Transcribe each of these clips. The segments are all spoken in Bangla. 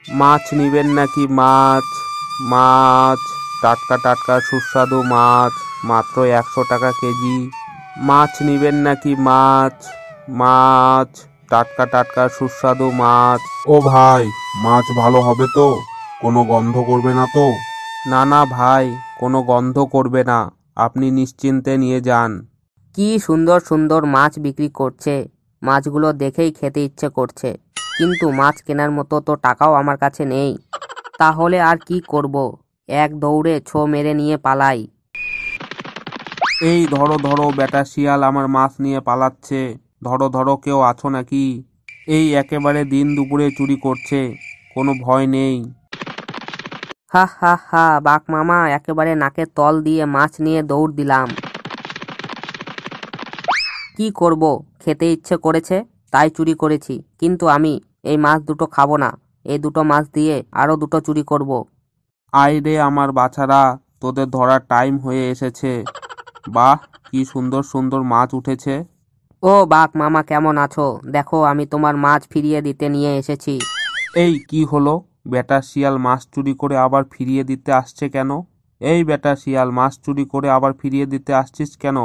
মাছ নিবেন নাকি মাছ? মাছ, টাটকা টাটকা সুস্বাদু মাছ, মাত্র 100 টাকা কেজি। মাছ নিবেন নাকি মাছ? মাছ, টাটকা টাটকা সুস্বাদু মাছ। ও ভাই, মাছ ভালো হবে তো? কোনো গন্ধ করবে না তো? না না ভাই, কোনো গন্ধ করবে না, আপনি নিশ্চিন্তে নিয়ে যান। কি সুন্দর সুন্দর মাছ বিক্রি করছে, মাছগুলো দেখেই খেতে ইচ্ছে করছে, কিন্তু মাছ কেনার মতো তো টাকাও আমার কাছে নেই। তাহলে আর কি করব, এক দৌড়ে ছো মেরে নিয়ে পালাই। এই ধরো ধরো, বেটা শিয়াল আমার মাছ নিয়ে পালাচ্ছে। ধরো ধরো, কেউ আছো নাকি? এই একেবারে দিন দুপুরে চুরি করছে, কোনো ভয় নেই। হা হা হা, বাঘ মামা একেবারে নাকের তল দিয়ে মাছ নিয়ে দৌড় দিলাম। কি করব, খেতে ইচ্ছে করেছে তাই চুরি করেছি, কিন্তু আমি এই মাছ দুটো খাবো না, এই দুটো মাছ দিয়ে আরো দুটো চুরি করব। আয় রে আমার বাছারা, তোদের ধরার টাইম হয়ে এসেছে। বাহ, কি সুন্দর সুন্দর মাছ উঠেছে। ও বাঘ মামা, কেমন আছো? দেখো আমি তোমার মাছ ফিরিয়ে দিতে নিয়ে এসেছি। এই কি হলো, বেটা শিয়াল মাছ চুরি করে আবার ফিরিয়ে দিতে আসছে কেন? এই বেটা শিয়াল, মাছ চুরি করে আবার ফিরিয়ে দিতে আসছিস কেন?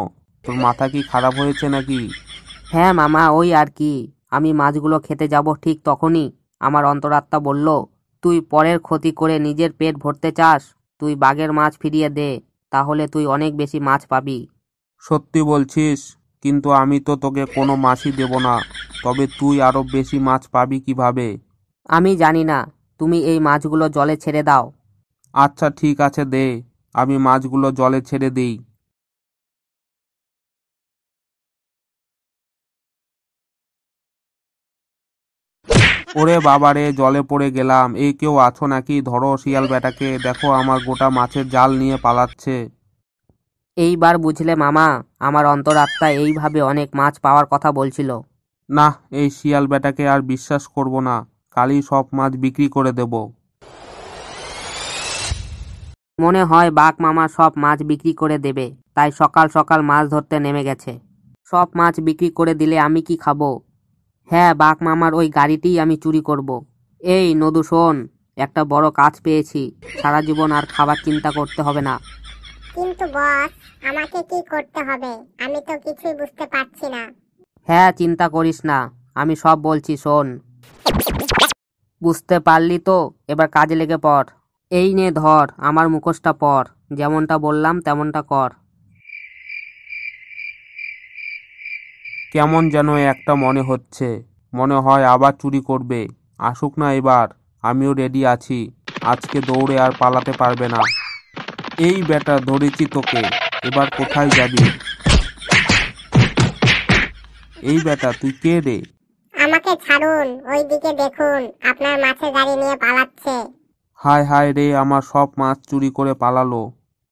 তোর মাথা কি খারাপ হয়েছে নাকি? হ্যাঁ মামা, ওই আর কি, আমি মাছগুলো খেতে যাব ঠিক তখনই আমার অন্তরাত্মা বলল, তুই পরের ক্ষতি করে নিজের পেট ভরতে চাস, তুই বাঘের মাছ ফিরিয়ে দে, তাহলে তুই অনেক বেশি মাছ পাবি। সত্যি বলছিস? কিন্তু আমি তো তোকে কোনো মাছই দেব না, তবে তুই আরো বেশি মাছ পাবি কিভাবে? আমি জানি না, তুমি এই মাছগুলো জলে ছেড়ে দাও। আচ্ছা ঠিক আছে, দে, আমি মাছগুলো জলে ছেড়ে দিই। ওরে বাবারে, জলে পড়ে গেলাম। এই কেউ আছো নাকি? ধরো শিয়াল বেটাকে, দেখো আমার গোটা মাছের জাল নিয়ে পালাচ্ছে। এইবার বুঝলে মামা, আমার অন্তরাত্মা এইভাবে অনেক মাছ পাওয়ার কথা বলছিল। না, এই শিয়াল বেটাকে আর বিশ্বাস করব না, কালই সব মাছ বিক্রি করে দেব। মনে হয় বাঘ মামা সব মাছ বিক্রি করে দেবে, তাই সকাল সকাল মাছ ধরতে নেমে গেছে। সব মাছ বিক্রি করে দিলে আমি কি খাবো? হ্যাঁ, বাঘ মামার ওই গাড়িটিই আমি চুরি করব। এই নদু শোন, একটা বড় কাজ পেয়েছি, সারা জীবন আর খাবার চিন্তা করতে হবে না। কিন্তু বস, আমাকে কি করতে হবে? আমি তো কিছুই বুঝতে পারছি না। হ্যাঁ, চিন্তা করিস না, আমি সব বলছি শোন। বুঝতে পারলি তো, এবার কাজে লেগে পড়। এই নে ধর আমার মুখোশটা পর, যেমনটা বললাম তেমনটা কর। কেমন যেন একটা মনে হচ্ছে, মনে হয় আবার চুরি করবে। আসুক না এবার, আমিও রেডি আছি, আজকে দৌড়ে আর পালাতে পারবে না। এই বেটা, ধরেছি তোকে, এবার কোথায় যাবি? এই বেটা, তুই কে রে? আমাকে ছাড়ুন, ওই দিকে দেখুন, আপনার মাছের গাড়ি নিয়ে পালাচ্ছে। হায় হায় রে, আমার সব মাছ চুরি করে পালালো।